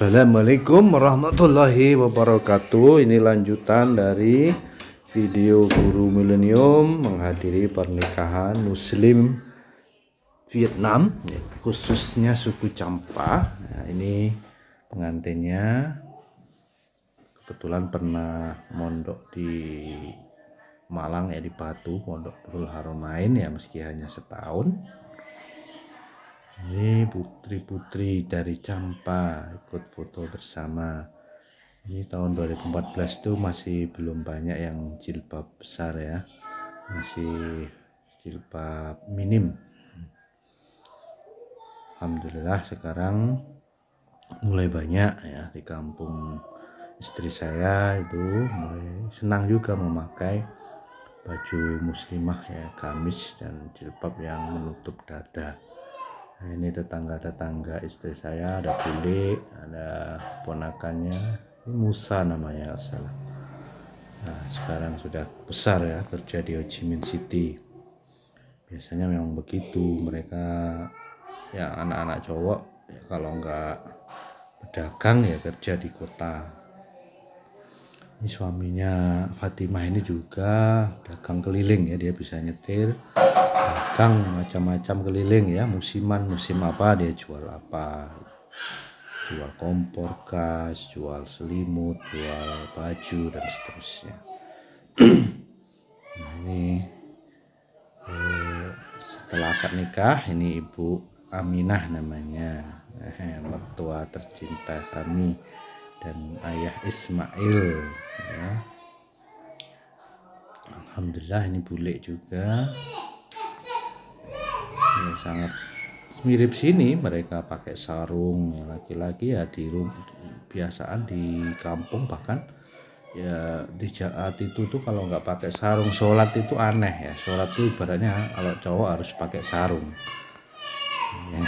Assalamualaikum warahmatullahi wabarakatuh. Ini lanjutan dari video Guru Milenium menghadiri pernikahan Muslim Vietnam, khususnya suku Champa. Nah, ini pengantinnya kebetulan pernah mondok di Malang ya, di Batu, Pondok Nurul Haramain ya, meski hanya setahun. Ini putri-putri dari Champa ikut foto bersama. Ini tahun 2014 tuh masih belum banyak yang jilbab besar ya, masih jilbab minim. Alhamdulillah sekarang mulai banyak ya di kampung istri saya itu mulai senang juga memakai baju muslimah ya, gamis dan jilbab yang menutup dada. Nah, ini tetangga-tetangga istri saya, ada bule, ada ponakannya, ini Musa namanya kalau salah. Nah, sekarang sudah besar ya, kerja di Ho Chi Minh City. Biasanya memang begitu, mereka ya anak-anak cowok ya, kalau nggak pedagang ya kerja di kota. Ini suaminya Fatimah ini juga dagang keliling ya, dia bisa nyetir dagang macam-macam keliling ya, musiman, musim apa dia jual apa, jual kompor gas, jual selimut, jual baju dan seterusnya. Nah, ini setelah akad nikah, ini Ibu Aminah namanya, mertua tercinta kami dan ayah Ismail ya. Alhamdulillah ini bule juga ya, sangat mirip sini, mereka pakai sarung ya, laki-laki ya di biasaan di kampung, bahkan ya di Jaat itu tuh kalau nggak pakai sarung sholat itu aneh ya. Sholat itu ibaratnya kalau cowok harus pakai sarung ya.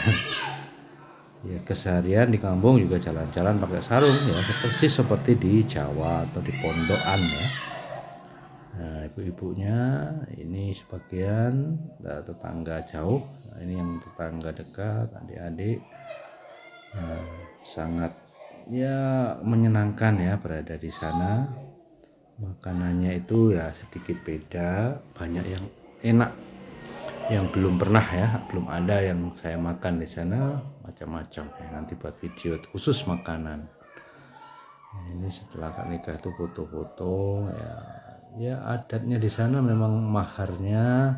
Ya keseharian di kampung juga jalan-jalan pakai sarung ya, persis seperti di Jawa atau di pondokan ya. Nah, ibu-ibunya ini sebagian tetangga jauh. Nah, ini yang tetangga dekat, adik-adik. Nah, sangat ya menyenangkan ya berada di sana. Makanannya itu ya sedikit beda, banyak yang enak, yang belum pernah ya, belum ada yang saya makan di sana, macam-macam ya, nanti buat video khusus makanan. Nah, ini setelah akad nikah itu foto-foto ya. Ya adatnya di sana memang maharnya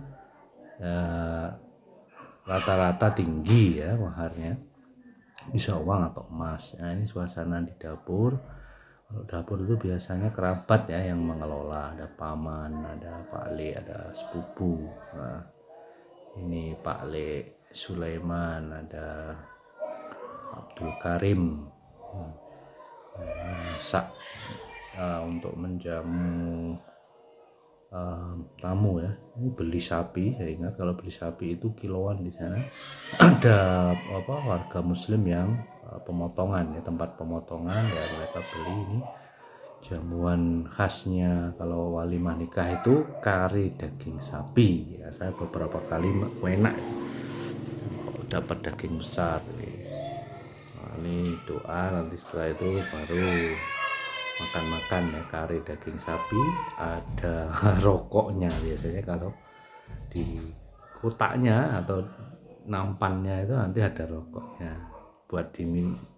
rata-rata tinggi ya, maharnya bisa uang atau emas. Nah, ini suasana di dapur. Kalau dapur itu biasanya kerabat ya yang mengelola, ada paman, ada Pak Le, ada sepupu. Nah, ini Pak Le Sulaiman, ada Abdul Karim. Masak untuk menjamu tamu ya. Ini beli sapi, saya ingat kalau beli sapi itu kiloan di sana. Ada warga muslim yang pemotongan ya, tempat pemotongan ya, mereka beli ini jamuan khasnya kalau walimah nikah itu kari daging sapi ya. Saya beberapa kali enak dapat daging besar. Nah, ini doa, nanti setelah itu baru makan-makan ya, kari daging sapi, ada rokoknya. Biasanya kalau di kotaknya atau nampannya itu nanti ada rokoknya, buat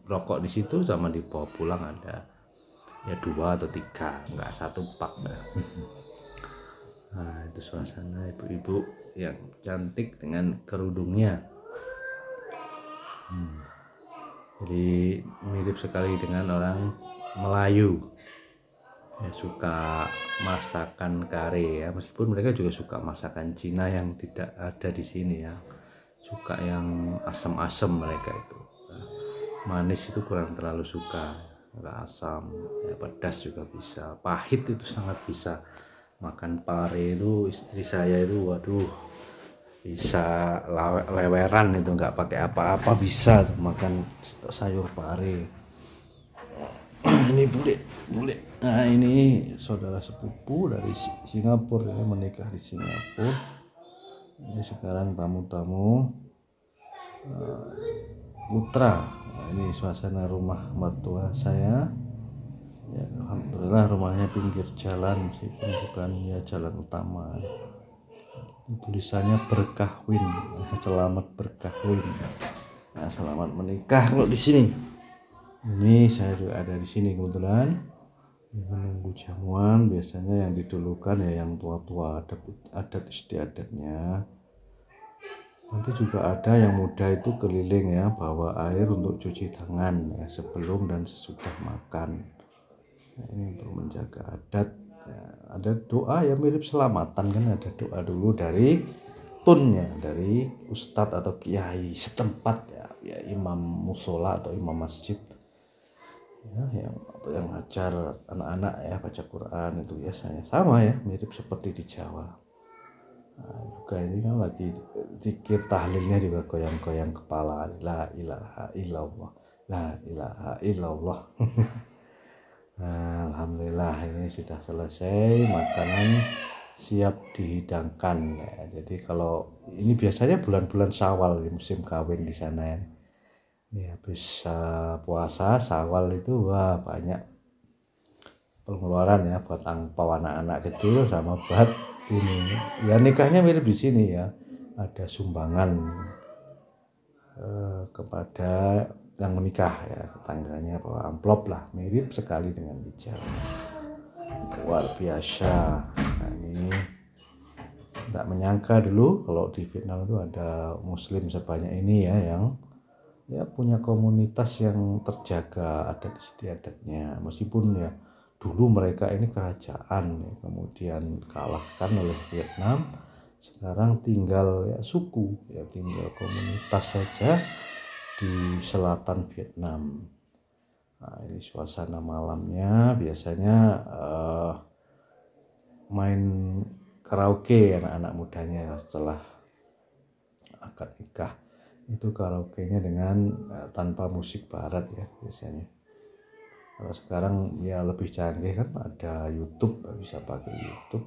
rokok di situ sama dibawa pulang ada ya 2 atau 3, enggak 1 pak ya. Nah, itu suasana ibu-ibu yang cantik dengan kerudungnya. Jadi mirip sekali dengan orang Melayu ya, suka masakan kare ya, meskipun mereka juga suka masakan Cina yang tidak ada di sini ya, suka yang asam-asam mereka itu. Nah, manis itu kurang terlalu suka, nggak asam ya, pedas juga bisa, pahit itu sangat bisa. Makan pare itu istri saya itu waduh bisa leweran itu, nggak pakai apa-apa bisa tuh makan sayur pare. Ini bule. Nah, ini saudara sepupu dari Singapura ya, menikah di Singapura. Ini sekarang tamu-tamu Putra. Nah, ini suasana rumah mertua saya. Ya, alhamdulillah rumahnya pinggir jalan meskipun bukan ya jalan utama. Tulisannya berkahwin, selamat berkahwin. Nah, selamat menikah kalau di sini. Ini saya juga ada di sini kebetulan menunggu jamuan. Biasanya yang didulukan ya yang tua-tua, adat istiadatnya. Nanti juga ada yang muda itu keliling ya, bawa air untuk cuci tangan ya, sebelum dan sesudah makan. Nah, ini untuk menjaga adat ya, ada doa ya mirip selamatan kan, ada doa dulu dari tunnya dari ustadz atau kiai setempat ya imam musola atau imam masjid ya, yang ngajar anak-anak ya baca Quran. Itu biasanya sama ya, mirip seperti di Jawa. Nah, juga ini kan lagi zikir tahlilnya juga goyang-goyang kepala, la ilaha illallah, la ilaha illallah. Nah, alhamdulillah ini sudah selesai, makanan siap dihidangkan ya. Jadi kalau ini biasanya bulan-bulan Syawal musim kawin di sana ya. Ya habis puasa Syawal itu wah banyak pengeluaran ya buat angpau anak-anak kecil sama buat ini. Ya nikahnya mirip di sini ya. Ada sumbangan kepada yang menikah ya, tetangganya bawa amplop lah, mirip sekali dengan di Jawa. Luar biasa. Nah, ini tidak menyangka dulu kalau di Vietnam itu ada muslim sebanyak ini ya, yang ya punya komunitas yang terjaga adat istiadatnya, meskipun ya dulu mereka ini kerajaan ya, kemudian kalahkan oleh Vietnam, sekarang tinggal ya suku ya, tinggal komunitas saja di selatan Vietnam. Nah, ini suasana malamnya biasanya main karaoke anak-anak mudanya setelah akad nikah. Itu karaoke-nya dengan tanpa musik barat ya biasanya. Kalau sekarang ya lebih canggih kan, ada YouTube, bisa pakai YouTube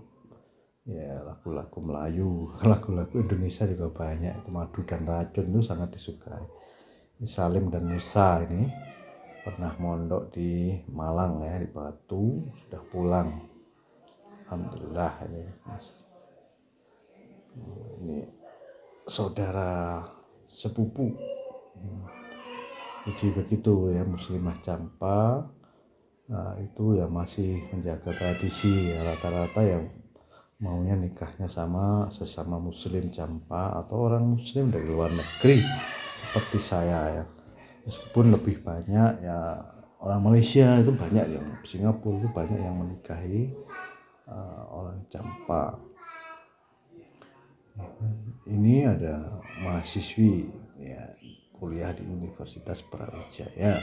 ya, lagu-lagu Melayu, lagu-lagu Indonesia juga banyak. Itu Madu dan Racun itu sangat disukai. Salim dan Musa ini pernah mondok di Malang ya, di Batu, sudah pulang alhamdulillah. Ini saudara sepupu. Jadi begitu ya, muslimah Campa. Nah, itu ya masih menjaga tradisi ya, rata-rata yang maunya nikahnya sama sesama muslim Campa atau orang muslim dari luar negeri seperti saya ya. Meskipun lebih banyak ya orang Malaysia, itu banyak, yang Singapura itu banyak yang menikahi orang Campa. Ini ada mahasiswi ya, kuliah di Universitas Brawijaya,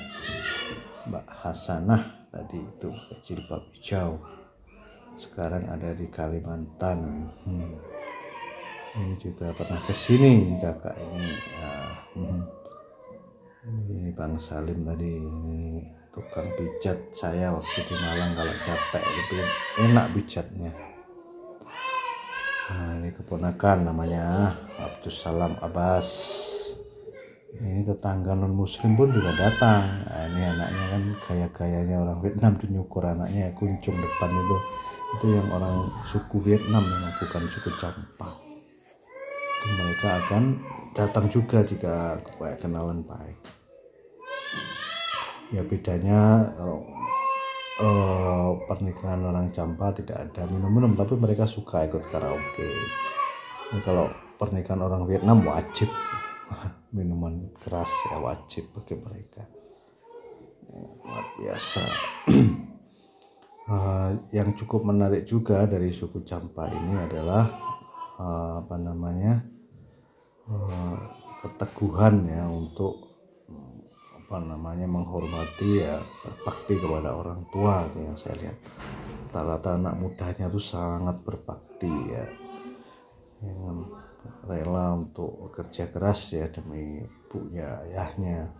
Mbak Hasanah tadi itu pakai jilbab hijau, sekarang ada di Kalimantan. Ini juga pernah kesini ini kakak ini ya. Ini Bang Salim tadi, ini tukang pijat saya waktu di Malang, kalau capek lebih enak pijatnya. Nah, ini keponakan namanya Abdus Salam Abbas. Ini tetangga non muslim pun juga datang. Nah, ini anaknya kan gaya-gayanya orang Vietnam tuh, nyukur anaknya ya, kuncung depan itu yang orang suku Vietnam, yang bukan suku Campa. Itu mereka akan datang juga jika kenalan baik. Ya bedanya kalau pernikahan orang Campa tidak ada minum-minum, tapi mereka suka ikut karaoke. Ini kalau pernikahan orang Vietnam wajib minuman keras ya, wajib bagi mereka. Luar biasa. Yang cukup menarik juga dari suku Campa ini adalah keteguhan ya untuk menghormati ya, berbakti kepada orang tua. Yang saya lihat rata-rata anak mudanya itu sangat berbakti ya, yang rela untuk bekerja keras ya demi ibunya, ayahnya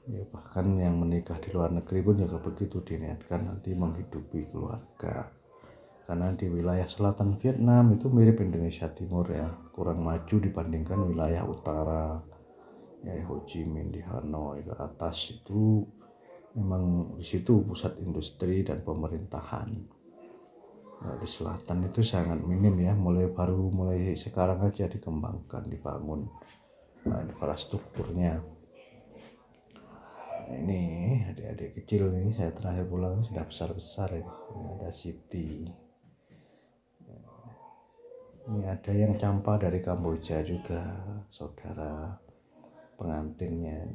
ya. Bahkan yang menikah di luar negeri pun juga begitu, diniatkan nanti menghidupi keluarga. Karena di wilayah selatan Vietnam itu mirip Indonesia Timur ya, kurang maju dibandingkan wilayah utara ya Ho Chi Minh di Hanoi ke atas itu memang di situ pusat industri dan pemerintahan. Nah, di selatan itu sangat minim ya, mulai sekarang aja dikembangkan, dibangun infrastrukturnya. Nah, ini adik-adik kecil nih, saya terakhir pulang sudah besar-besar ya. Ini ada Siti. Ini ada yang campa dari Kamboja juga, saudara pengantinnya.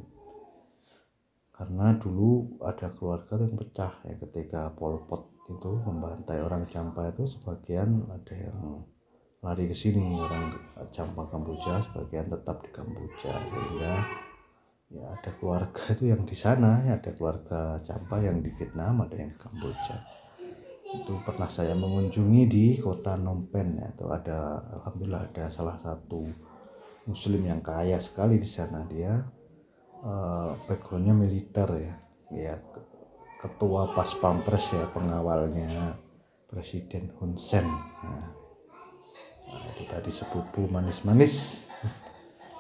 Karena dulu ada keluarga yang pecah ya ketika Pol Pot itu membantai orang campa itu, sebagian ada yang lari ke sini, orang campa Kamboja, sebagian tetap di Kamboja, sehingga ya ada keluarga itu yang di sana, ya ada keluarga campa yang di Vietnam, ada yang di Kamboja. Itu pernah saya mengunjungi di kota Phnom Penh ya, itu ada, alhamdulillah ada salah satu muslim yang kaya sekali di sana. Dia backgroundnya militer ya, ketua pas pampres ya, pengawalnya Presiden Hun Sen. Nah, itu tadi sepupu manis-manis,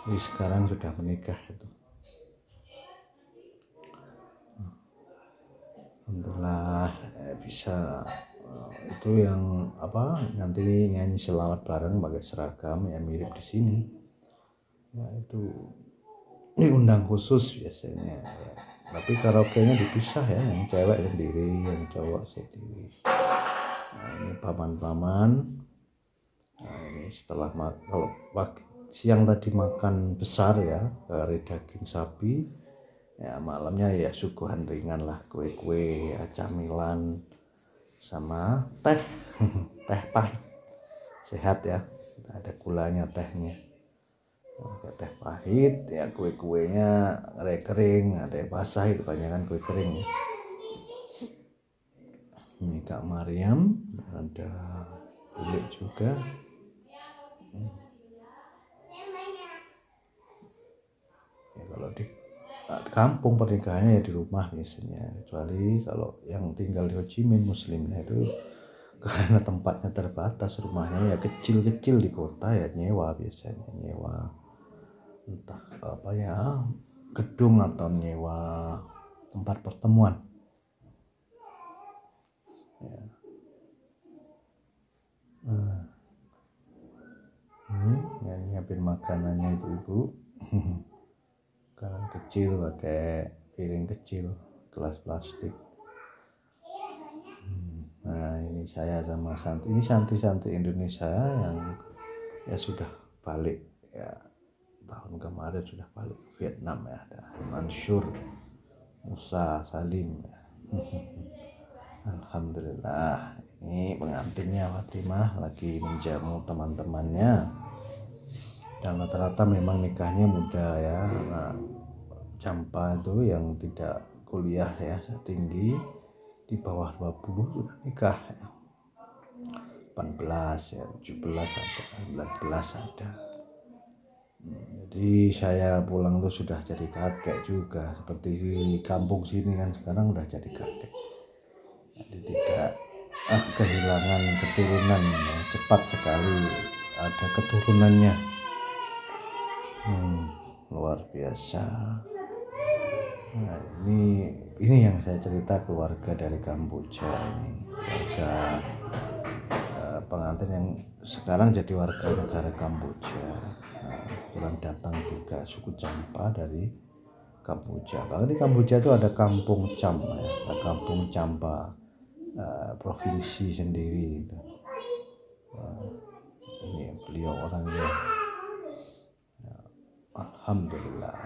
jadi sekarang sudah menikah itu. Alhamdulillah bisa itu yang nanti nyanyi selawat bareng pakai seragam ya, mirip di sini ya, itu diundang khusus biasanya ya. Tapi karaoke-nya dipisah ya, yang cewek sendiri, yang cowok sendiri. Nah, ini paman-paman. Nah, ini setelah kalau siang tadi makan besar ya, kari daging sapi ya, malamnya ya suguhan ringan lah, kue-kue ya, camilan sama teh teh pahit, sehat ya, ada gulanya tehnya, teh pahit ya, kue-kuenya kering, ada yang basah, kebanyakan kue kering. Ini Kak Mariam, ada kulit juga. Ya, kalau di kampung pernikahannya ya di rumah biasanya, kecuali kalau yang tinggal di Ho Chi Minh muslimnya itu karena tempatnya terbatas, rumahnya ya kecil-kecil, di kota ya nyewa biasanya, nyewa entah apa ya, gedung atau nyewa tempat pertemuan ya. Nah, ini yang nyiapin makanannya ibu-ibu. Makanan kecil pakai piring kecil, gelas plastik. Nah, ini saya sama ini santri Indonesia yang ya sudah balik ya, tahun kemarin sudah balik Vietnam ya, ada Mansur, Musa, Salim ya. Alhamdulillah, ini pengantinnya Fatimah lagi menjamu teman-temannya, dan rata-rata memang nikahnya muda ya. Nah, campa itu yang tidak kuliah ya tinggi, di bawah 20 sudah nikah ya. 18 ya, 17 ada, 19 ada. Jadi saya pulang tuh sudah jadi kakek juga, seperti di kampung sini kan, sekarang udah jadi kakek. Jadi tidak kehilangan keturunan ya, cepat sekali ada keturunannya. Luar biasa. Nah, ini yang saya cerita, keluarga dari Kamboja ini, keluarga pengantin yang sekarang jadi warga negara Kamboja. Kebetulan datang juga suku Champa dari Kamboja. Bahkan di Kamboja itu ada kampung Cham ya, ada kampung Champa, provinsi sendiri gitu. Ini beliau orangnya ya, alhamdulillah.